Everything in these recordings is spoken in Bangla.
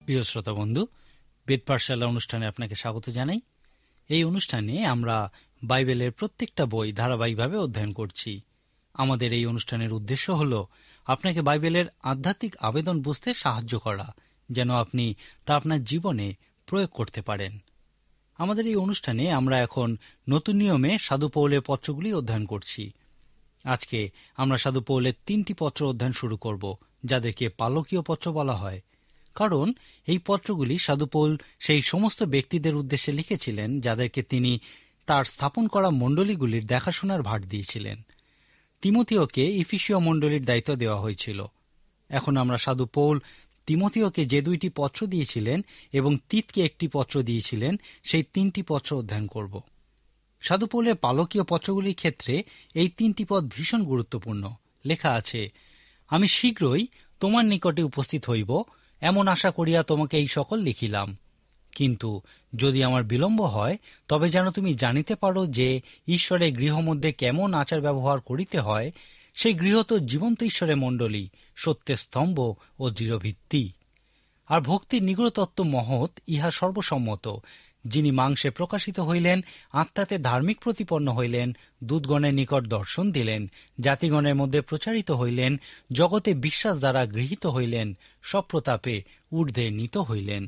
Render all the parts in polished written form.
প্রিয় শ্রোতা বন্ধু, বেদ পাঠশালা অনুষ্ঠানে আপনাকে স্বাগত জানাই। এই অনুষ্ঠানে আমরা বাইবেলের প্রত্যেকটা বই ধারাবাহিকভাবে অধ্যয়ন করছি। আমাদের এই অনুষ্ঠানের উদ্দেশ্য হল আপনাকে বাইবেলের আধ্যাত্মিক আবেদন বুঝতে সাহায্য করা, যেন আপনি তা আপনার জীবনে প্রয়োগ করতে পারেন। আমাদের এই অনুষ্ঠানে আমরা এখন নতুন নিয়মে সাধু পৌলের পত্রগুলি অধ্যয়ন করছি। আজকে আমরা সাধু পৌলের 3টি পত্র অধ্যয়ন শুরু করব, যাদেরকে পালকীয় পত্র বলা হয়। কারণ এই পত্রগুলি সাধু পৌল সেই সমস্ত ব্যক্তিদের উদ্দেশ্যে লিখেছিলেন যাদেরকে তিনি তার স্থাপন করা মণ্ডলীগুলির দেখাশোনার ভার দিয়েছিলেন। তিমথিওকে ইফিসীয় মণ্ডলীর দায়িত্ব দেওয়া হয়েছিল। এখন আমরা সাধু পৌল তিমথিওকে যে 2টি পত্র দিয়েছিলেন এবং তিতকে একটি পত্র দিয়েছিলেন, সেই 3টি পত্র অধ্যয়ন করব। সাধু পৌলের পালকীয় পত্রগুলির ক্ষেত্রে এই 3টি পদ ভীষণ গুরুত্বপূর্ণ। লেখা আছে, আমি শীঘ্রই তোমার নিকটে উপস্থিত হইব, এমন আশা করিয়া তোমাকে এই সকল লিখিলাম। কিন্তু যদি আমার বিলম্ব হয়, তবে যেন তুমি জানিতে পারো যে ঈশ্বরের গৃহ মধ্যে কেমন আচার ব্যবহার করিতে হয়, সেই গৃহ তো জীবন্ত ঈশ্বরের মণ্ডলী, সত্যের স্তম্ভ ও দৃঢ়ভিত্তি। আর ভক্তির নিগূঢ় তত্ত্ব মহৎ, ইহা সর্বসম্মত। যিনি মাংসে প্রকাশিত হইলেন, আত্মাতে ধার্মিক প্রতিপন্ন হইলেন, দূতগণের নিকট দর্শন দিলেন, জাতিগণের মধ্যে প্রচারিত হইলেন, জগতে বিশ্বাস দ্বারা গৃহীত হইলেন, সব প্রতাপে ঊর্ধ্বে নীত হইলেন।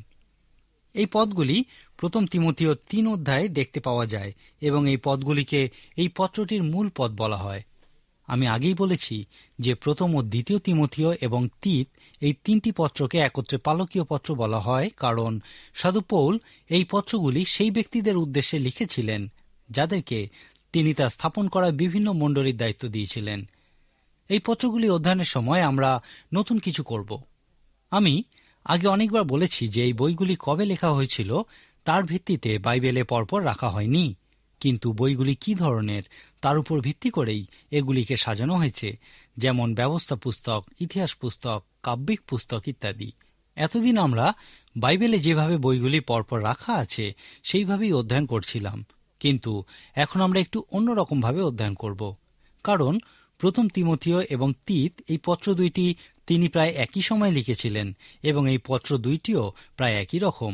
এই পদগুলি 1 তিমথিও 3 অধ্যায়ে দেখতে পাওয়া যায় এবং এই পদগুলিকে এই পত্রটির মূল পদ বলা হয়। আমি আগেই বলেছি যে 1 ও 2 তিমথিও এবং তিত, এই 3টি পত্রকে একত্রে পালকীয় পত্র বলা হয়, কারণ সাধু পৌল এই পত্রগুলি সেই ব্যক্তিদের উদ্দেশ্যে লিখেছিলেন যাদেরকে তিনি তার স্থাপন করা বিভিন্ন মণ্ডলীর দায়িত্ব দিয়েছিলেন। এই পত্রগুলি অধ্যয়নের সময় আমরা নতুন কিছু করব। আমি আগে অনেকবার বলেছি যে এই বইগুলি কবে লেখা হয়েছিল তার ভিত্তিতে বাইবেলে পরপর রাখা হয়নি, কিন্তু বইগুলি কি ধরনের তার উপর ভিত্তি করেই এগুলিকে সাজানো হয়েছে, যেমন ব্যবস্থা পুস্তক, ইতিহাস পুস্তক, কাব্যিক পুস্তক ইত্যাদি। এতদিন আমরা বাইবেলে যেভাবে বইগুলি পরপর রাখা আছে সেইভাবেই অধ্যয়ন করছিলাম, কিন্তু এখন আমরা একটু অন্যরকমভাবে অধ্যয়ন করব। কারণ 1 তিমথিও এবং তিত, এই পত্র 2টি তিনি প্রায় একই সময় লিখেছিলেন এবং এই পত্র 2টিও প্রায় একই রকম।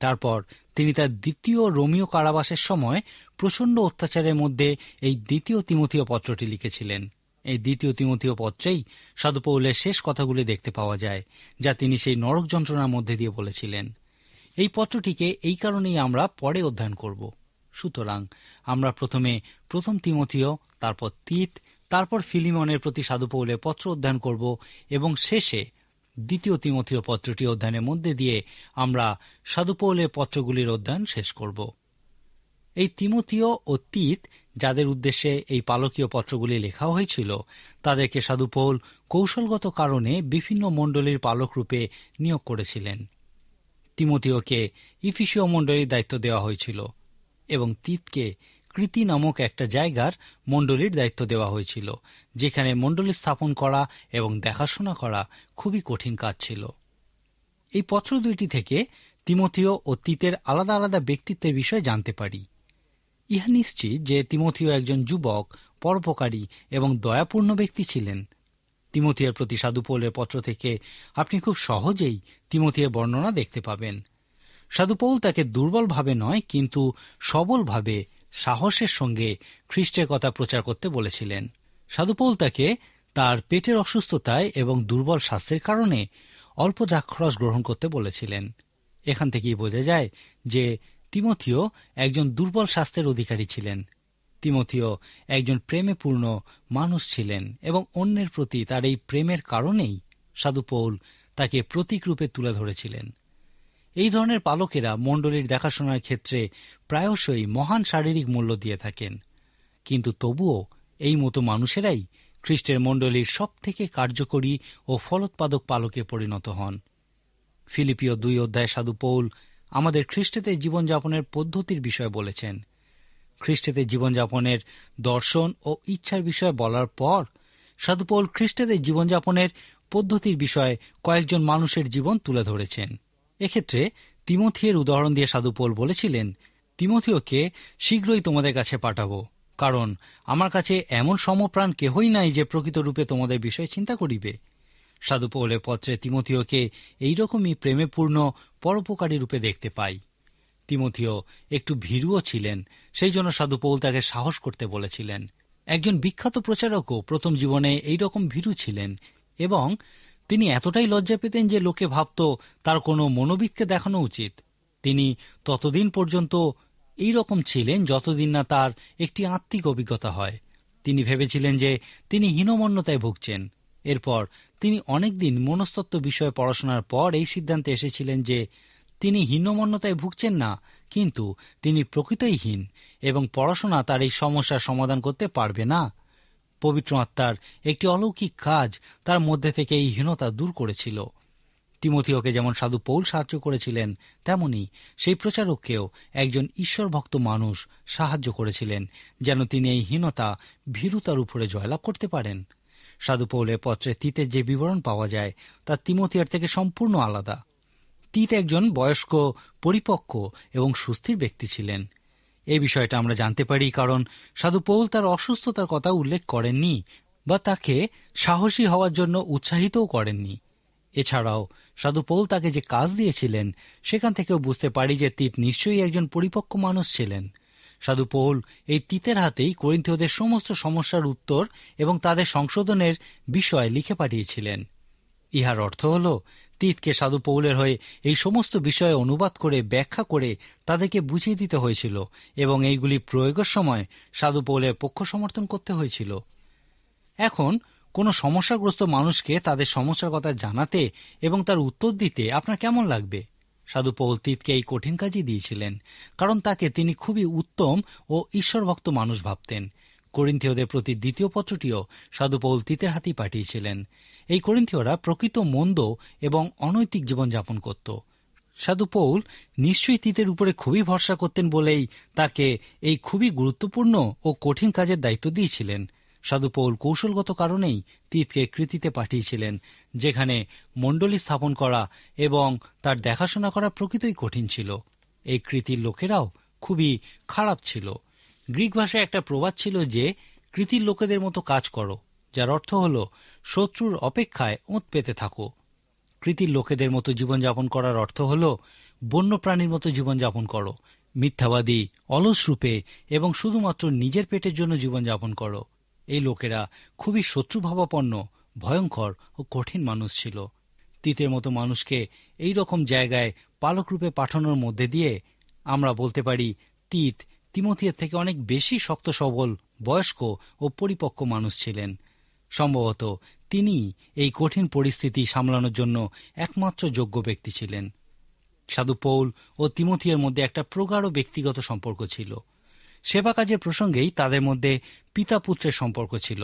তারপর তিনি তার 2য় রোমীয় কারাবাসের সময় প্রচণ্ড অত্যাচারের মধ্যে এই 2 তিমথিও পত্রটি লিখেছিলেন। এই 2 তিমথিও পত্রেই সাধু পৌলের শেষ কথাগুলি দেখতে পাওয়া যায়, যা তিনি সেই নরক যন্ত্রণার মধ্যে দিয়ে বলেছিলেন। এই পত্রটিকে এই কারণেই আমরা পরে অধ্যয়ন করব। সুতরাং আমরা প্রথমে 1 তিমথিও, তারপর তিত, তারপর ফিলিমনের প্রতি সাধু পৌলের পত্র অধ্যয়ন করব এবং শেষে 2 তিমথিও পত্রটি অধ্যয়নের মধ্যে দিয়ে আমরা সাধু পৌলের পত্রগুলির অধ্যয়ন শেষ করব। এই তিমথিও ও তিত, যাদের উদ্দেশ্যে এই পালকীয় পত্রগুলি লেখা হয়েছিল, তাদেরকে সাধু পৌল কৌশলগত কারণে বিভিন্ন মণ্ডলীর পালক রূপে নিয়োগ করেছিলেন। তিমথিওকে ইফিসীয় মণ্ডলীর দায়িত্ব দেওয়া হয়েছিল এবং তিতকে কৃতি নামক একটা জায়গার মণ্ডলীর দায়িত্ব দেওয়া হয়েছিল, যেখানে মণ্ডলী স্থাপন করা এবং দেখাশোনা করা খুবই কঠিন কাজ ছিল। এই পত্র 2টি থেকে তিমথিও ও তিতের আলাদা আলাদা ব্যক্তিত্বের বিষয়ে জানতে পারি। ইহা নিশ্চিত যে তিমথিও একজন যুবক, পরোপকারী এবং দয়াপূর্ণ ব্যক্তি ছিলেন। তিমথিওর প্রতি সাধু পৌলের পত্র থেকে আপনি খুব সহজেই তিমথিওর বর্ণনা দেখতে পাবেন। সাধু পৌল তাকে দুর্বলভাবে নয়, কিন্তু সবলভাবে, সাহসের সঙ্গে খ্রিস্টের কথা প্রচার করতে বলেছিলেন। সাধু পৌল তাকে তার পেটের অসুস্থতায় এবং দুর্বল স্বাস্থ্যের কারণে অল্প দ্রাক্ষরস গ্রহণ করতে বলেছিলেন। এখান থেকেই বোঝা যায় যে তিমথিও একজন দুর্বল স্বাস্থ্যের অধিকারী ছিলেন। তিমথিও একজন প্রেমে পূর্ণ মানুষ ছিলেন এবং অন্যের প্রতি তার এই প্রেমের কারণেই সাধু পৌল তাকে প্রতীক রূপে তুলে ধরেছিলেন। এই ধরনের পালকেরা মণ্ডলীর দেখাশোনার ক্ষেত্রে প্রায়শই মহান শারীরিক মূল্য দিয়ে থাকেন, কিন্তু তবুও এই মতো মানুষেরাই খ্রিস্টের মণ্ডলীর সবথেকে কার্যকরী ও ফলোৎপাদক পালকে পরিণত হন। ফিলিপিও 2 অধ্যায়ে সাধু পৌল আমাদের খ্রিস্টেতে জীবনযাপনের পদ্ধতির বিষয়ে বলেছেন। খ্রিস্টেতে জীবনযাপনের দর্শন ও ইচ্ছার বিষয়ে বলার পর সাধু পৌল খ্রিস্টেতে জীবনযাপনের পদ্ধতির বিষয়ে কয়েকজন মানুষের জীবন তুলে ধরেছেন। এক্ষেত্রে তিমথিয়ের উদাহরণ দিয়ে সাধু পৌল বলেছিলেন, তিমথিওকে শীঘ্রই তোমাদের কাছে পাঠাবো, কারণ আমার কাছে এমন সমপ্রাণ কেহই নাই যে প্রকৃত রূপে তোমাদের বিষয়ে চিন্তা করিবে। সাধু পৌলের পত্রে তিমথিওকে এইরকমই প্রেমে পূর্ণ পরোপকারী রূপে দেখতে পাই। তিমথিও একটু ভীরুও ছিলেন, সেই জন্য সাধু পৌল তাকে সাহস করতে বলেছিলেন। একজন বিখ্যাত প্রচারকও প্রথম জীবনে এইরকম ভীরু ছিলেন এবং তিনি এতটাই লজ্জা পেতেন যে লোকে ভাবত তার কোনো মনোবিদকে দেখানো উচিত। তিনি ততদিন পর্যন্ত এই রকম ছিলেন যতদিন না তার একটি আত্মিক অভিজ্ঞতা হয়। তিনি ভেবেছিলেন যে তিনি হীনমন্যতায় ভুগছেন। এরপর তিনি অনেকদিন মনস্তত্ত্ব বিষয়ে পড়াশোনার পর এই সিদ্ধান্তে এসেছিলেন যে তিনি হীনমন্যতায় ভুগছেন না, কিন্তু তিনি প্রকৃতই হীন এবং পড়াশোনা তার এই সমস্যার সমাধান করতে পারবে না। পবিত্র আত্মার একটি অলৌকিক কাজ তার মধ্যে থেকে এই হীনতা দূর করেছিল। তিমথিওকে যেমন সাধু পৌল সাহায্য করেছিলেন, তেমনি সেই প্রচারককেও একজন ঈশ্বরভক্ত মানুষ সাহায্য করেছিলেন, যেন তিনি এই হীনতা, ভীরুতার উপরে জয়লাভ করতে পারেন। সাধু পৌলের পত্রে তিতের যে বিবরণ পাওয়া যায় তা তিমথিয়ার থেকে সম্পূর্ণ আলাদা। তিত একজন বয়স্ক, পরিপক্ক এবং সুস্থির ব্যক্তি ছিলেন। এই বিষয়টা আমরা জানতে পারি কারণ সাধু পৌল তার অসুস্থতার কথা উল্লেখ করেননি বা তাকে সাহসী হওয়ার জন্য উৎসাহিতও করেননি। এছাড়াও সাধু পৌল তাকে যে কাজ দিয়েছিলেন সেখান থেকেও বুঝতে পারি যে তিত নিশ্চয়ই একজন পরিপক্ক মানুষ ছিলেন। সাধু পৌল এই তিতের হাতেই করিন্থীয়দের সমস্ত সমস্যার উত্তর এবং তাদের সংশোধনের বিষয় লিখে পাঠিয়েছিলেন। ইহার অর্থ হল তিতকে সাধু পৌলের হয়ে এই সমস্ত বিষয়ে অনুবাদ করে ব্যাখ্যা করে তাদেরকে বুঝিয়ে দিতে হয়েছিল এবং এইগুলি প্রয়োগের সময় সাধু পৌলের পক্ষ সমর্থন করতে হয়েছিল। এখন কোনো সমস্যাগ্রস্ত মানুষকে তাদের সমস্যার কথা জানাতে এবং তার উত্তর দিতে আপনার কেমন লাগবে? সাধু পৌল তিতকে এই কঠিন কাজই দিয়েছিলেন, কারণ তাকে তিনি খুবই উত্তম ও ঈশ্বরভক্ত মানুষ ভাবতেন। করিন্থীয়দের প্রতি দ্বিতীয় পত্রটিও সাধু পৌল তিতের হাতেই পাঠিয়েছিলেন। এই করিন্থীয়রা প্রকৃত মন্দ এবং অনৈতিক জীবনযাপন করত। সাধু পৌল নিশ্চয়ই তিতের উপরে খুবই ভরসা করতেন বলেই তাকে এই খুবই গুরুত্বপূর্ণ ও কঠিন কাজের দায়িত্ব দিয়েছিলেন। সাধু পৌল কৌশলগত কারণেই তিতকে কৃতিতে পাঠিয়েছিলেন, যেখানে মণ্ডলী স্থাপন করা এবং তার দেখাশোনা করা প্রকৃতই কঠিন ছিল। এই কৃতির লোকেরাও খুবই খারাপ ছিল। গ্রিক ভাষায় একটা প্রবাদ ছিল যে কৃতির লোকেদের মতো কাজ করো, যার অর্থ হল শত্রুর অপেক্ষায় ওঁত পেতে থাকো। কৃতির লোকেদের মতো জীবনযাপন করার অর্থ হল বন্যপ্রাণীর মতো জীবনযাপন করো, মিথ্যাবাদী, অলস রূপে এবং শুধুমাত্র নিজের পেটের জন্য জীবনযাপন করো। এই লোকেরা খুবই শত্রুভাবাপন্ন, ভয়ঙ্কর ও কঠিন মানুষ ছিল। তিতের মতো মানুষকে এই রকম জায়গায় পালকরূপে পাঠানোর মধ্যে দিয়ে আমরা বলতে পারি তিত তিমথিয়ের থেকে অনেক বেশি শক্ত সবল, বয়স্ক ও পরিপক্ক মানুষ ছিলেন। সম্ভবত তিনি এই কঠিন পরিস্থিতি সামলানোর জন্য একমাত্র যোগ্য ব্যক্তি ছিলেন। সাধু পৌল ও তিমথিয়ের মধ্যে একটা প্রগাঢ় ব্যক্তিগত সম্পর্ক ছিল। সেবা কাজের প্রসঙ্গেই তাদের মধ্যে পিতা পুত্রের সম্পর্ক ছিল।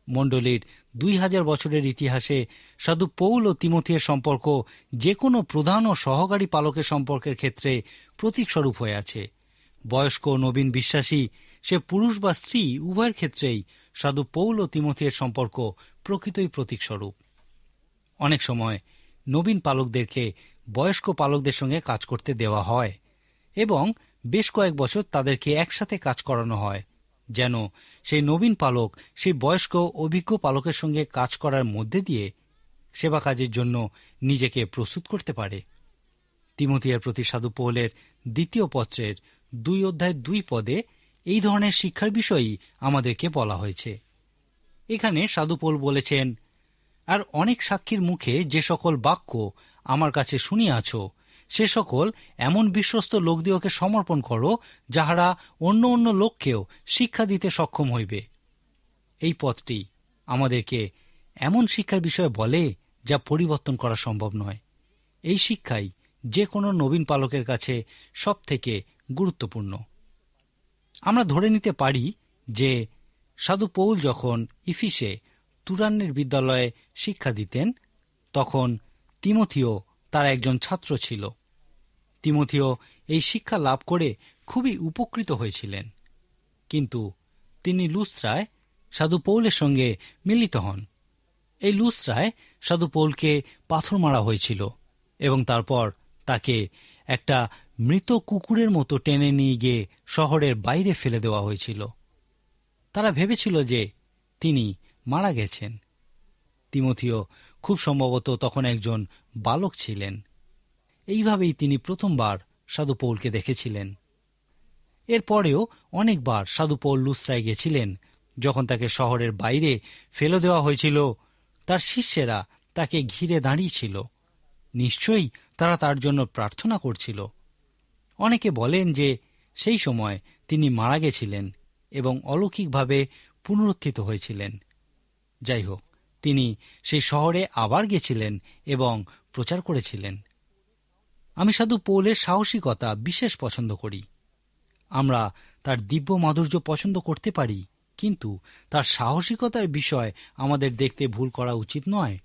মণ্ডলীর 2000 বছরের ইতিহাসে সাধু পৌল ও তিমথিয়ের সম্পর্ক যে কোনো প্রধান ও সহকারী পালকের সম্পর্কের ক্ষেত্রে প্রতীকস্বরূপ হয়ে আছে। বয়স্ক ও নবীন বিশ্বাসী, সে পুরুষ বা স্ত্রী, উভয়ের ক্ষেত্রেই সাধু পৌল ও তিমথিয়ের সম্পর্ক প্রকৃতই প্রতীকস্বরূপ। অনেক সময় নবীন পালকদেরকে বয়স্ক পালকদের সঙ্গে কাজ করতে দেওয়া হয় এবং বেশ কয়েক বছর তাদেরকে একসাথে কাজ করানো হয়, যেন সেই নবীন পালক সেই বয়স্ক অভিজ্ঞ পালকের সঙ্গে কাজ করার মধ্যে দিয়ে সেবা কাজের জন্য নিজেকে প্রস্তুত করতে পারে। তিমথিয়ের প্রতি সাধু পৌলের দ্বিতীয় পত্রের 2:2 এই ধরনের শিক্ষার বিষয়ই আমাদেরকে বলা হয়েছে। এখানে সাধু পৌল বলেছেন, আর অনেক সাক্ষীর মুখে যে সকল বাক্য আমার কাছে শুনিয়াছ, সে সকল এমন বিশ্বস্ত লোকদিওকে সমর্পণ করো, যাহারা অন্য অন্য লোককেও শিক্ষা দিতে সক্ষম হইবে। এই পথটি আমাদেরকে এমন শিক্ষার বিষয়ে বলে যা পরিবর্তন করা সম্ভব নয়। এই শিক্ষাই যে কোনো নবীন পালকের কাছে সব থেকে গুরুত্বপূর্ণ। আমরা ধরে নিতে পারি যে সাধু পৌল যখন ইফিসে তুরান্নের বিদ্যালয়ে শিক্ষা দিতেন, তখন তিমথিও তার একজন ছাত্র ছিল। তিমথিও এই শিক্ষা লাভ করে খুবই উপকৃত হয়েছিলেন, কিন্তু তিনি লুস্ত্রায় সাধু পৌলের সঙ্গে মিলিত হন। এই লুস্ত্রায় সাধু পৌলকে পাথর মারা হয়েছিল এবং তারপর তাকে একটা মৃত কুকুরের মতো টেনে নিয়ে গিয়ে শহরের বাইরে ফেলে দেওয়া হয়েছিল। তারা ভেবেছিল যে তিনি মারা গেছেন। তিমথিও খুব সম্ভবত তখন একজন বালক ছিলেন। এইভাবেই তিনি প্রথমবার সাধু পৌলকে দেখেছিলেন। এরপরেও অনেকবার সাধু পৌল লুস্ত্রায় গেছিলেন। যখন তাকে শহরের বাইরে ফেলে দেওয়া হয়েছিল, তার শিষ্যেরা তাকে ঘিরে দাঁড়িয়েছিল। নিশ্চয়ই তারা তার জন্য প্রার্থনা করছিল। অনেকে বলেন যে সেই সময় তিনি মারা গেছিলেন এবং অলৌকিকভাবে পুনরুত্থিত হয়েছিলেন। যাই হোক, তিনি সেই শহরে আবার গেছিলেন এবং প্রচার করেছিলেন। আমি সাধু পৌলের সাহসিকতা বিশেষ পছন্দ করি। আমরা তার দিব্য মাধুর্য পছন্দ করতে পারি, কিন্তু তার সাহসিকতার বিষয় আমাদের দেখতে ভুল করা উচিত নয়।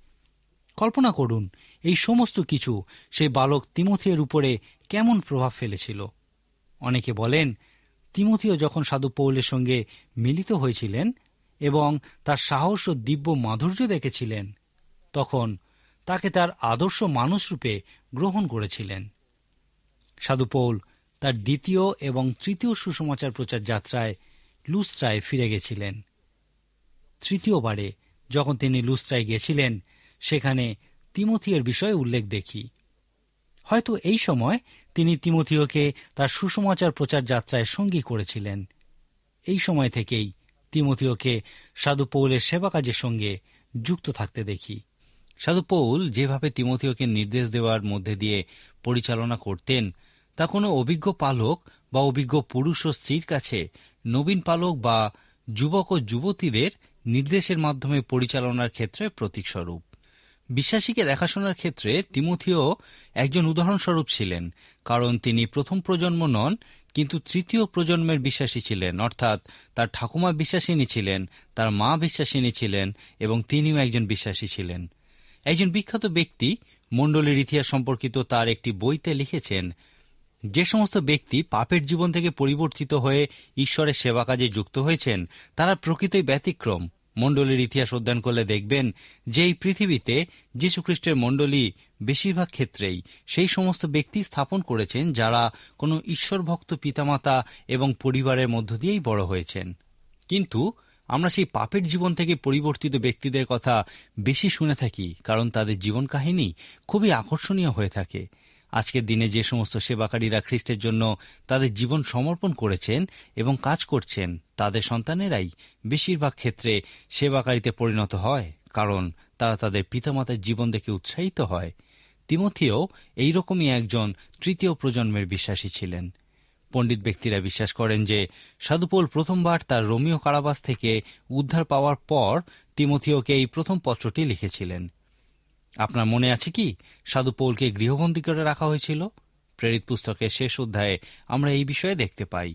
কল্পনা করুন, এই সমস্ত কিছু সেই বালক তিমথিয়ের উপরে কেমন প্রভাব ফেলেছিল। অনেকে বলেন, তিমথিও যখন সাধু পৌলের সঙ্গে মিলিত হয়েছিলেন এবং তার সাহস ও দিব্য মাধুর্য দেখেছিলেন, তখন তাকে তার আদর্শ মানুষরূপে গ্রহণ করেছিলেন। সাধু পৌল তার দ্বিতীয় এবং তৃতীয় সুসমাচার প্রচার যাত্রায় লুস্ত্রায় ফিরে গেছিলেন। তৃতীয়বারে যখন তিনি লুস্ত্রায় গেছিলেন, সেখানে তিমথিয়ের বিষয়ে উল্লেখ দেখি। হয়তো এই সময় তিনি তিমথিওকে তার সুসমাচার প্রচার যাত্রায় সঙ্গী করেছিলেন। এই সময় থেকেই তিমথিওকে সাধু পৌলের সেবা কাজের সঙ্গে যুক্ত থাকতে দেখি। সাধু পৌল যেভাবে তিমথিওকে নির্দেশ দেওয়ার মধ্যে দিয়ে পরিচালনা করতেন, তা কোনো অভিজ্ঞ পালক বা অভিজ্ঞ পুরুষ ও স্ত্রীর কাছে নবীন পালক বা যুবক ও যুবতীদের নির্দেশের মাধ্যমে পরিচালনার ক্ষেত্রে প্রতীকস্বরূপ। বিশ্বাসীকে দেখাশোনার ক্ষেত্রে তিমথিও একজন উদাহরণস্বরূপ ছিলেন, কারণ তিনি প্রথম প্রজন্ম নন, কিন্তু তৃতীয় প্রজন্মের বিশ্বাসী ছিলেন। অর্থাৎ তার ঠাকুমা বিশ্বাসিনী ছিলেন, তার মা বিশ্বাসিনী ছিলেন এবং তিনিও একজন বিশ্বাসী ছিলেন। একজন বিখ্যাত ব্যক্তি মণ্ডলীর ইতিহাস সম্পর্কিত তার একটি বইতে লিখেছেন, যে সমস্ত ব্যক্তি পাপের জীবন থেকে পরিবর্তিত হয়ে ঈশ্বরের সেবা কাজে যুক্ত হয়েছেন, তারা প্রকৃতই ব্যতিক্রম। মণ্ডলীর ইতিহাস অধ্যয়ন করলে দেখবেন যে এই পৃথিবীতে যীশুখ্রিস্টের মণ্ডলী বেশিরভাগ ক্ষেত্রেই সেই সমস্ত ব্যক্তি স্থাপন করেছেন যারা কোনো ঈশ্বরভক্ত পিতামাতা এবং পরিবারের মধ্য দিয়েই বড় হয়েছেন। কিন্তু আমরা সেই পাপের জীবন থেকে পরিবর্তিত ব্যক্তিদের কথা বেশি শুনে থাকি, কারণ তাদের জীবন কাহিনী খুবই আকর্ষণীয় হয়ে থাকে। আজকের দিনে যে সমস্ত সেবাকারীরা খ্রিস্টের জন্য তাদের জীবন সমর্পণ করেছেন এবং কাজ করছেন, তাদের সন্তানেরাই বেশিরভাগ ক্ষেত্রে সেবাকারীতে পরিণত হয়, কারণ তারা তাদের পিতামাতার জীবন দেখে উৎসাহিত হয়। তিমথিও এইরকমই একজন তৃতীয় প্রজন্মের বিশ্বাসী ছিলেন। পণ্ডিত ব্যক্তিরা বিশ্বাস করেন যে সাধু পৌল প্রথমবার তার রোমীয় কারাবাস থেকে উদ্ধার পাওয়ার পর তিমথিওকে এই প্রথম পত্রটি লিখেছিলেন। আপনার মনে আছে কি সাধু পৌলকে গৃহবন্দী করে রাখা হয়েছিল? প্রেরিত পুস্তকের শেষ অধ্যায়ে আমরা এই বিষয়ে দেখতে পাই।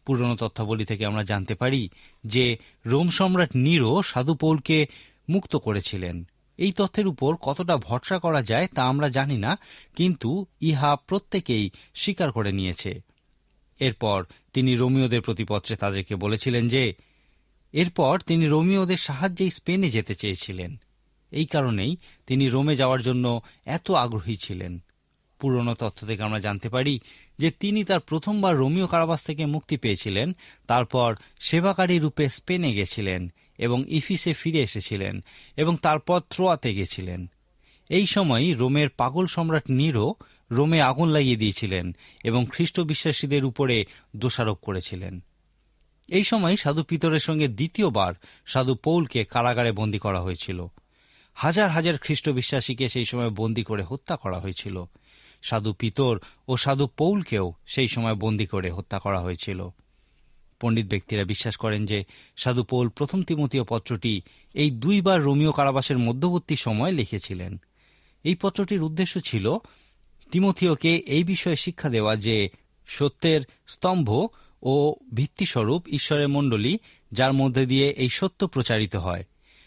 পুরনো তথ্যাবলী থেকে আমরা জানতে পারি যে রোম সম্রাট নিরো সাধু পৌলকে মুক্ত করেছিলেন। এই তথ্যের উপর কতটা ভরসা করা যায় তা আমরা জানি না, কিন্তু ইহা প্রত্যেকেই স্বীকার করে নিয়েছে। এরপর তিনি রোমীয়দের প্রতি পত্রে তাদেরকে বলেছিলেন যে এরপর তিনি রোমীয়দের সাহায্যে স্পেনে যেতে চেয়েছিলেন। এই কারণেই তিনি রোমে যাওয়ার জন্য এত আগ্রহী ছিলেন। পুরনো তথ্য থেকে আমরা জানতে পারি যে তিনি তার প্রথমবার রোমীয় কারাবাস থেকে মুক্তি পেয়েছিলেন, তারপর সেবাকারী রূপে স্পেনে গেছিলেন এবং ইফিসে ফিরে এসেছিলেন এবং তারপর ত্রোয়াতে গেছিলেন। এই সময়ই রোমের পাগল সম্রাট নিরো রোমে আগুন লাগিয়ে দিয়েছিলেন এবং খ্রিস্ট বিশ্বাসীদের উপরে দোষারোপ করেছিলেন। এই সময় সাধু পিতরের সঙ্গে দ্বিতীয়বার সাধু পৌলকে কারাগারে বন্দী করা হয়েছিল। হাজার হাজার খ্রিস্ট বিশ্বাসীকে সেই সময় বন্দী করে হত্যা করা হয়েছিল। সাধু পিতর ও সাধু পৌলকেও সেই সময় বন্দী করে হত্যা করা হয়েছিল। পণ্ডিত ব্যক্তিরা বিশ্বাস করেন যে সাধু পৌল প্রথম তিমথিয় পত্রটি এই দুইবার রোমীয় কারাবাসের মধ্যবর্তী সময় লিখেছিলেন। এই পত্রটির উদ্দেশ্য ছিল তিমথিওকে এই বিষয়ে শিক্ষা দেওয়া যে সত্যের স্তম্ভ ও ভিত্তিস্বরূপ ঈশ্বরের মণ্ডলী, যার মধ্যে দিয়ে এই সত্য প্রচারিত হয়,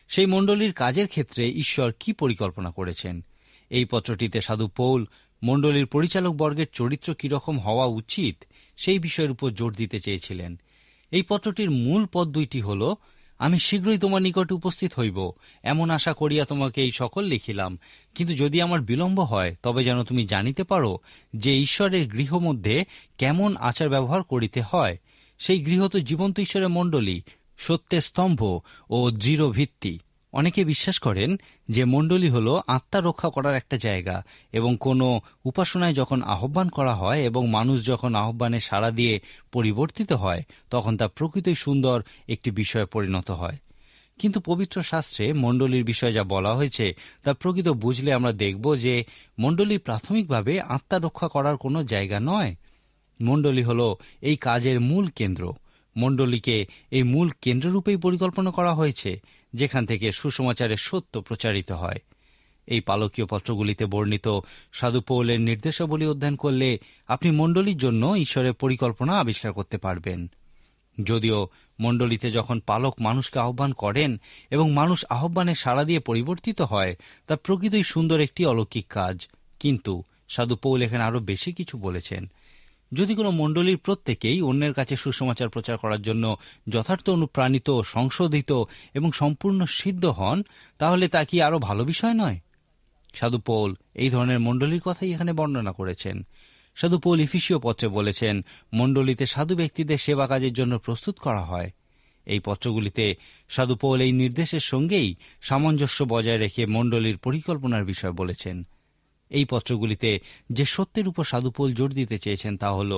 সেই মণ্ডলীর কাজের ক্ষেত্রে ঈশ্বর কি পরিকল্পনা করেছেন। এই পত্রটিতে সাধু পৌল মণ্ডলীর পরিচালক বর্গের চরিত্র কিরকম হওয়া উচিত সেই বিষয়ের উপর জোর দিতে চেয়েছিলেন। এই পত্রটির মূল পদ দুইটি হল, আমি শীঘ্রই তোমার নিকটে উপস্থিত হইব, এমন আশা করিয়া তোমাকে এই সকল লিখিলাম, কিন্তু যদি আমার বিলম্ব হয় তবে যেন তুমি জানিতে পারো যে ঈশ্বরের গৃহ মধ্যে কেমন আচার ব্যবহার করিতে হয়। সেই গৃহ তো জীবন্ত ঈশ্বরের মণ্ডলী, সত্যের স্তম্ভ ও দৃঢ় ভিত্তি। অনেকে বিশ্বাস করেন যে মণ্ডলী হল আত্মা রক্ষা করার একটা জায়গা, এবং কোনো উপাসনায় যখন আহ্বান করা হয় এবং মানুষ যখন আহ্বানে সাড়া দিয়ে পরিবর্তিত হয়, তখন তা প্রকৃতই সুন্দর একটি বিষয়ে পরিণত হয়। কিন্তু পবিত্র শাস্ত্রে মণ্ডলীর বিষয়ে যা বলা হয়েছে তা প্রকৃত বুঝলে আমরা দেখব যে মণ্ডলী প্রাথমিকভাবে আত্মা রক্ষা করার কোনো জায়গা নয়। মণ্ডলী হল এই কাজের মূল কেন্দ্র। মণ্ডলীকে এই মূল কেন্দ্ররূপেই পরিকল্পনা করা হয়েছে, যেখান থেকে সুসমাচারের সত্য প্রচারিত হয়। এই পালকীয় পত্রগুলিতে বর্ণিত সাধু পৌলের নির্দেশাবলী অধ্যয়ন করলে আপনি মণ্ডলীর জন্য ঈশ্বরের পরিকল্পনা আবিষ্কার করতে পারবেন। যদিও মণ্ডলীতে যখন পালক মানুষকে আহ্বান করেন এবং মানুষ আহ্বানে সাড়া দিয়ে পরিবর্তিত হয়, তা প্রকৃতই সুন্দর একটি অলৌকিক কাজ। কিন্তু সাধু পৌল এখানে আরও বেশি কিছু বলেছেন। যদি কোনো মণ্ডলীর প্রত্যেকেই অন্যের কাছে সুসমাচার প্রচার করার জন্য যথার্থ অনুপ্রাণিত, সংশোধিত এবং সম্পূর্ণ সিদ্ধ হন, তাহলে তা কি আরও ভালো বিষয় নয়? সাধু পৌল এই ধরনের মণ্ডলীর কথাই এখানে বর্ণনা করেছেন। সাধু পৌল ইফিসীয় পত্রে বলেছেন, মণ্ডলীতে সাধু ব্যক্তিদের সেবা কাজের জন্য প্রস্তুত করা হয়। এই পত্রগুলিতে সাধু পৌল এই নির্দেশের সঙ্গেই সামঞ্জস্য বজায় রেখে মণ্ডলীর পরিকল্পনার বিষয় বলেছেন। এই পত্রগুলিতে যে সত্যের উপর সাধু পৌল জোর দিতে চেয়েছেন তা হল,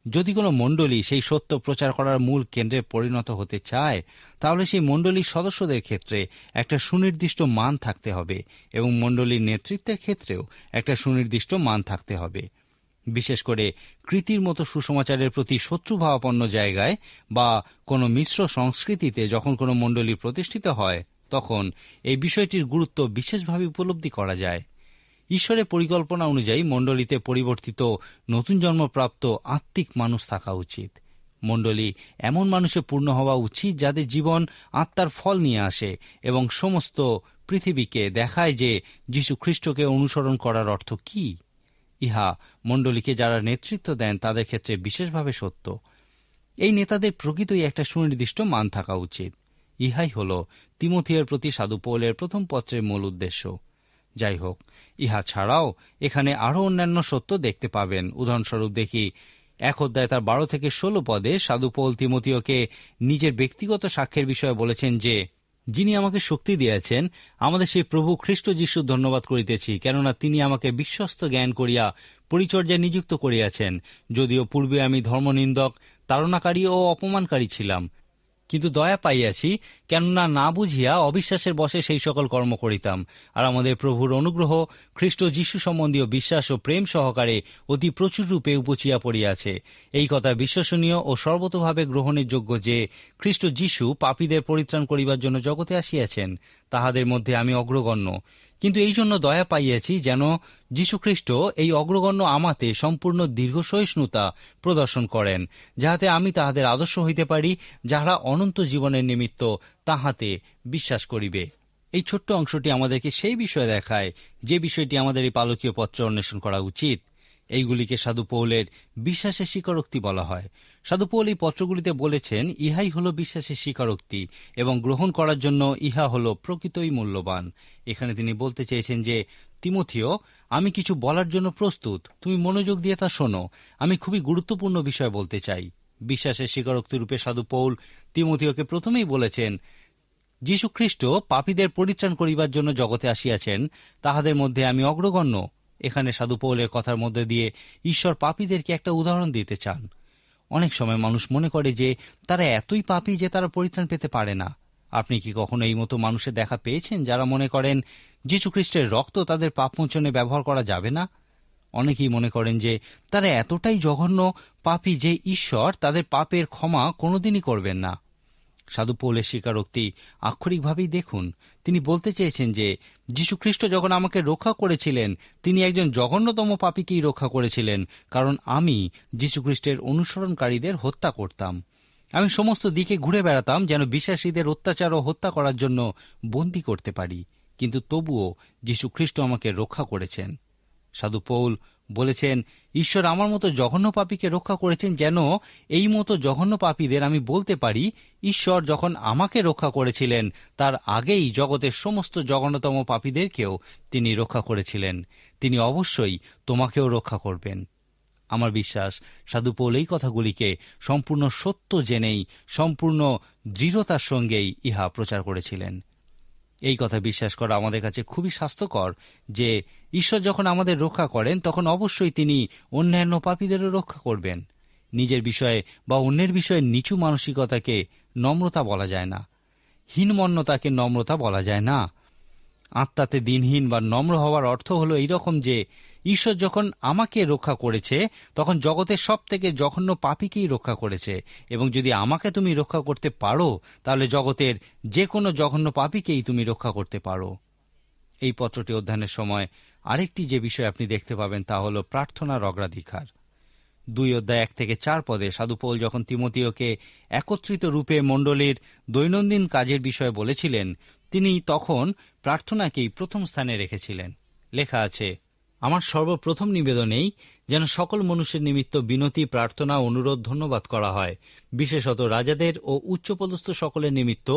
যদি কোনো মণ্ডলী সেই সত্য প্রচার করার মূল কেন্দ্রে পরিণত হতে চায়, তাহলে সেই মণ্ডলীর সদস্যদের ক্ষেত্রে একটা সুনির্দিষ্ট মান থাকতে হবে এবং মণ্ডলীর নেতৃত্বের ক্ষেত্রেও একটা সুনির্দিষ্ট মান থাকতে হবে। বিশেষ করে কৃতির মতো সুসমাচারের প্রতি শত্রুভাবাপন্ন জায়গায় বা কোনো মিশ্র সংস্কৃতিতে যখন কোনো মণ্ডলী প্রতিষ্ঠিত হয়, তখন এই বিষয়টির গুরুত্ব বিশেষভাবে উপলব্ধি করা যায়। ঈশ্বরের পরিকল্পনা অনুযায়ী মণ্ডলীতে পরিবর্তিত নতুন জন্মপ্রাপ্ত আত্মিক মানুষ থাকা উচিত। মণ্ডলী এমন মানুষে পূর্ণ হওয়া উচিত যাদের জীবন আত্মার ফল নিয়ে আসে এবং সমস্ত পৃথিবীকে দেখায় যে যীশু খ্রিস্টকে অনুসরণ করার অর্থ কি। ইহা মণ্ডলীকে যারা নেতৃত্ব দেন তাদের ক্ষেত্রে বিশেষভাবে সত্য। এই নেতাদের প্রকৃতই একটা সুনির্দিষ্ট মান থাকা উচিত। ইহাই হল তিমথিয়ের প্রতি সাধু পৌলের প্রথম পত্রের মূল উদ্দেশ্য। যাই হোক, ইহা ছাড়াও এখানে আরও অন্যান্য সত্য দেখতে পাবেন। উদাহরণস্বরূপ দেখি 1 অধ্যায় তার 12 থেকে 16 পদে সাধু পৌল তিমথিয়কে নিজের ব্যক্তিগত সাক্ষ্যের বিষয়ে বলেছেন যে, যিনি আমাকে শক্তি দিয়েছেন, আমাদের সেই প্রভু খ্রিস্ট যীশু ধন্যবাদ করিতেছি, কেননা তিনি আমাকে বিশ্বস্ত জ্ঞান করিয়া পরিচর্যায় নিযুক্ত করিয়াছেন। যদিও পূর্বে আমি ধর্মনিন্দক, তাড়নাকারী ও অপমানকারী ছিলাম, কিন্তু দয়া পাইয়াছি, কেননা না বুঝিয়া অবিশ্বাসের বশে সেই সকল কর্ম করিতাম। আর আমাদের প্রভুর অনুগ্রহ খ্রিস্ট যীশু সম্বন্ধীয় বিশ্বাস ও প্রেম সহকারে অতি প্রচুর রূপে উপচিয়া পড়িয়াছে। এই কথা বিশ্বসনীয় ও সর্বতোভাবে গ্রহণের যোগ্য যে খ্রিস্ট যীশু পাপীদের পরিত্রাণ করিবার জন্য জগতে আসিয়াছেন, তাহাদের মধ্যে আমি অগ্রগণ্য। কিন্তু এই জন্য দয়া পাইয়াছি, যেন যীশুখ্রিস্ট এই অগ্রগণ্য আমাতে সম্পূর্ণ দীর্ঘসহিষ্ণুতা প্রদর্শন করেন, যাহাতে আমি তাহাদের আদর্শ হইতে পারি, যাহারা অনন্ত জীবনের নিমিত্ত তাহাতে বিশ্বাস করিবে। এই ছোট্ট অংশটি আমাদেরকে সেই বিষয়ে দেখায় যে বিষয়টি আমাদের এই পালকীয় পত্র অন্বেষণ করা উচিত। এইগুলিকে সাধু পৌলের বিশ্বাসের স্বীকারোক্তি বলা হয়। সাধু পৌল এই পত্রগুলিতে বলেছেন, ইহাই হল বিশ্বাসের স্বীকারোক্তি এবং গ্রহণ করার জন্য ইহা হল প্রকৃতই মূল্যবান। এখানে তিনি বলতে চেয়েছেন যে, তিমথিও, আমি কিছু বলার জন্য প্রস্তুত, তুমি মনোযোগ দিয়ে তা শোনো। আমি খুবই গুরুত্বপূর্ণ বিষয় বলতে চাই। বিশ্বাসের স্বীকারোক্তি রূপে সাধু পৌল তিমথিওকে প্রথমেই বলেছেন, যীশুখ্রিস্ট পাপীদের পরিত্রাণ করিবার জন্য জগতে আসিয়াছেন, তাহাদের মধ্যে আমি অগ্রগণ্য। এখানে সাধু পৌলের কথার মধ্যে দিয়ে ঈশ্বর পাপীদেরকে একটা উদাহরণ দিতে চান। অনেক সময় মানুষ মনে করে যে তারা এতই পাপী যে তারা পরিত্রাণ পেতে পারে না। আপনি কি কখনো এই মতো মানুষের দেখা পেয়েছেন যারা মনে করেন যীশুখ্রিস্টের রক্ত তাদের পাপমোচনে ব্যবহার করা যাবে না? অনেকেই মনে করেন যে তারা এতটাই জঘন্য পাপী যে ঈশ্বর তাদের পাপের ক্ষমা কোনোদিনই করবেন না। সাধু পৌলের স্বীকারোক্তি আক্ষরিকভাবেই দেখুন। তিনি বলতে চেয়েছেন যে যীশুখ্রিস্ট যখন আমাকে রক্ষা করেছিলেন, তিনি একজন জঘন্যতম পাপীকেই রক্ষা করেছিলেন, কারণ আমি যীশুখ্রিস্টের অনুসরণকারীদের হত্যা করতাম। আমি সমস্ত দিকে ঘুরে বেড়াতাম যেন বিশ্বাসীদের অত্যাচার ও হত্যা করার জন্য বন্দী করতে পারি, কিন্তু তবুও যীশুখ্রিস্ট আমাকে রক্ষা করেছেন। সাধু পৌল বলেছেন, ঈশ্বর আমার মতো জঘন্য পাপীকে রক্ষা করেছেন যেন এই মতো জঘন্য পাপীদের আমি বলতে পারি, ঈশ্বর যখন আমাকে রক্ষা করেছিলেন তার আগেই জগতের সমস্ত জঘন্যতম পাপীদেরকেও তিনি রক্ষা করেছিলেন। তিনি অবশ্যই তোমাকেও রক্ষা করবেন। আমার বিশ্বাস সাধু পৌল এই কথাগুলিকে সম্পূর্ণ সত্য জেনেই সম্পূর্ণ দৃঢ়তার সঙ্গেই ইহা প্রচার করেছিলেন। এই কথা বিশ্বাস করা আমাদের কাছে খুবই স্বাস্থ্যকর যে ঈশ্বর যখন আমাদের রক্ষা করেন তখন অবশ্যই তিনি অন্যান্য পাপীদেরও রক্ষা করবেন। নিজের বিষয়ে বা অন্যের বিষয়ে নিচু মানসিকতাকে নম্রতা বলা যায় না, হীনমন্যতাকে নম্রতা বলা যায় না। আত্মাতে দিনহীন বা নম্র হওয়ার অর্থ হলো এইরকম যে ঈশ্বর যখন আমাকে রক্ষা করেছে তখন জগতের সব থেকে জঘন্য পাপীকেই রক্ষা করেছে, এবং যদি আমাকে তুমি রক্ষা করতে পারো তাহলে জগতের যে কোনো জঘন্য পাপীকেই তুমি রক্ষা করতে পারো। এই পত্রটি অধ্যয়নের সময় আরেকটি যে বিষয় আপনি দেখতে পাবেন তা হল প্রার্থনার অগ্রাধিকার। 2:1-4 পদে সাধু পৌল যখন তিমথিওকে একত্রিত রূপে মণ্ডলীর দৈনন্দিন কাজের বিষয়ে বলেছিলেন, তিনি তখন প্রার্থনাকেই প্রথম স্থানে রেখেছিলেন। লেখা আছে, আমার সর্বপ্রথম নিবেদনেই যেন সকল মনুষ্যের নিমিত্ত বিনতি, প্রার্থনা, অনুরোধ, ধন্যবাদ করা হয়, বিশেষত রাজাদের ও উচ্চপদস্থ সকলের নিমিত্ত,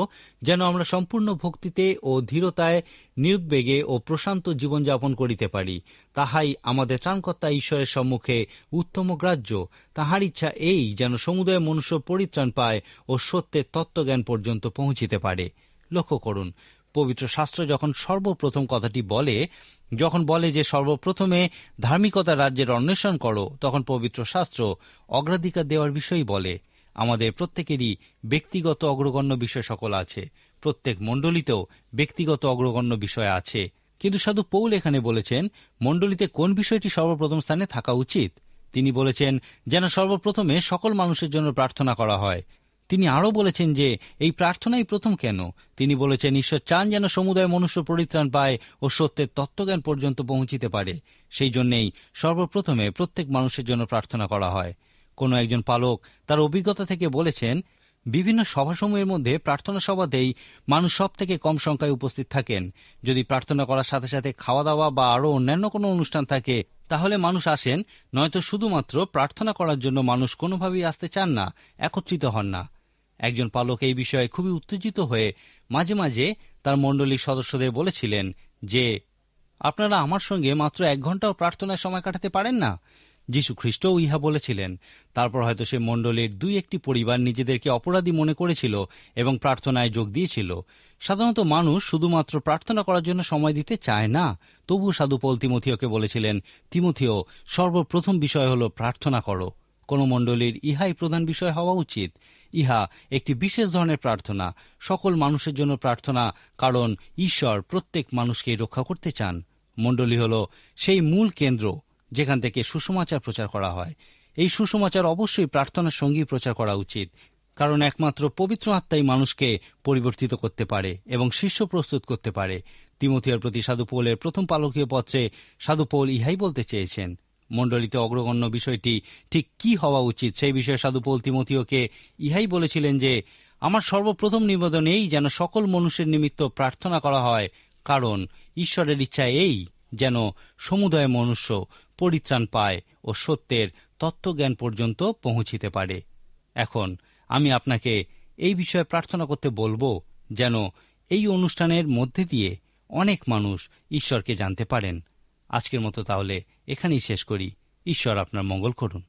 যেন আমরা সম্পূর্ণ ভক্তিতে ও ধীরতায় নিরুদ্বেগে ও প্রশান্ত জীবনযাপন করিতে পারি। তাহাই আমাদের ত্রাণকর্তা ঈশ্বরের সম্মুখে উত্তম গ্রাহ্য। তাহার ইচ্ছা এই যেন সমুদয় মনুষ্য পরিত্রাণ পায় ও সত্যের তত্ত্বজ্ঞান পর্যন্ত পৌঁছিতে পারে। লক্ষ্য করুন, পবিত্র শাস্ত্র যখন সর্বপ্রথম কথাটি যখন বলে যে সর্বপ্রথমে ধার্মিকতা রাজ্যের অন্বেষণ করো, তখন পবিত্র শাস্ত্র অগ্রাধিকার দেওয়ার বিষয়ই বলে। আমাদের প্রত্যেকেরই ব্যক্তিগত অগ্রগণ্য বিষয় সকল আছে, প্রত্যেক মণ্ডলীতেও ব্যক্তিগত অগ্রগণ্য বিষয় আছে, কিন্তু সাধু পৌল এখানে বলেছেন মণ্ডলীতে কোন বিষয়টি সর্বপ্রথম স্থানে থাকা উচিত। তিনি বলেছেন যেন সর্বপ্রথমে সকল মানুষের জন্য প্রার্থনা করা হয়। তিনি আরও বলেছেন যে এই প্রার্থনাই প্রথম কেন। তিনি বলেছেন ঈশ্বর চান যেন সমুদায় মনুষ্য পরিত্রাণ পায় ও সত্যের তত্ত্বজ্ঞান পর্যন্ত পৌঁছিতে পারে। সেই জন্যেই সর্বপ্রথমে প্রত্যেক মানুষের জন্য প্রার্থনা করা হয়। কোনো একজন পালক তার অভিজ্ঞতা থেকে বলেছেন, বিভিন্ন সভাসমূহের মধ্যে প্রার্থনা সভাতেই মানুষ সব থেকে কম সংখ্যায় উপস্থিত থাকেন। যদি প্রার্থনা করার সাথে সাথে খাওয়া দাওয়া বা আরও অন্যান্য কোনো অনুষ্ঠান থাকে তাহলে মানুষ আসেন, নয়তো শুধুমাত্র প্রার্থনা করার জন্য মানুষ কোনোভাবেই আসতে চান না, একত্রিত হন না। একজন পালক এই বিষয়ে খুবই উত্তেজিত হয়ে মাঝে মাঝে তার মণ্ডলীর সদস্যদের বলেছিলেন যে, আপনারা আমার সঙ্গে মাত্র 1 ঘণ্টাও প্রার্থনায় সময় কাটাতে পারেন না? যীশু খ্রিস্টও ইহা বলেছিলেন। তারপর হয়তো সে মণ্ডলীর 2-1টি পরিবার নিজেদেরকে অপরাধী মনে করেছিল এবং প্রার্থনায় যোগ দিয়েছিল। সাধারণত মানুষ শুধুমাত্র প্রার্থনা করার জন্য সময় দিতে চায় না। তবুও সাধু পৌল তিমথিওকে বলেছিলেন, তিমথিও, সর্বপ্রথম বিষয় হল প্রার্থনা করো। কোন মণ্ডলীর ইহাই প্রধান বিষয় হওয়া উচিত। ইহা একটি বিশেষ ধরনের প্রার্থনা, সকল মানুষের জন্য প্রার্থনা, কারণ ঈশ্বর প্রত্যেক মানুষকে রক্ষা করতে চান। মণ্ডলী হল সেই মূল কেন্দ্র যেখান থেকে সুসমাচার প্রচার করা হয়। এই সুসমাচার অবশ্যই প্রার্থনার সঙ্গেই প্রচার করা উচিত, কারণ একমাত্র পবিত্র আত্মাই মানুষকে পরিবর্তিত করতে পারে এবং শিষ্য প্রস্তুত করতে পারে। তিমথিওর প্রতি সাধু পৌলের প্রথম পালকীয় পত্রে সাধু পৌল ইহাই বলতে চেয়েছেন। মণ্ডলীতে অগ্রগণ্য বিষয়টি ঠিক কি হওয়া উচিত সেই বিষয়ে সাধু পৌল তিমথিওকে ইহাই বলেছিলেন যে, আমার সর্বপ্রথম নিবেদন এই যেন সকল মনুষ্যের নিমিত্ত প্রার্থনা করা হয়, কারণ ঈশ্বরের ইচ্ছা এই যেন সমুদয় মনুষ্য পরিত্রাণ পায় ও সত্যের তত্ত্বজ্ঞান পর্যন্ত পৌঁছিতে পারে। এখন আমি আপনাকে এই বিষয়ে প্রার্থনা করতে বলবো যেন এই অনুষ্ঠানের মধ্যে দিয়ে অনেক মানুষ ঈশ্বরকে জানতে পারেন। আজকের মতো তাহলে এখানেই শেষ করি। ঈশ্বর আপনার মঙ্গল করুন।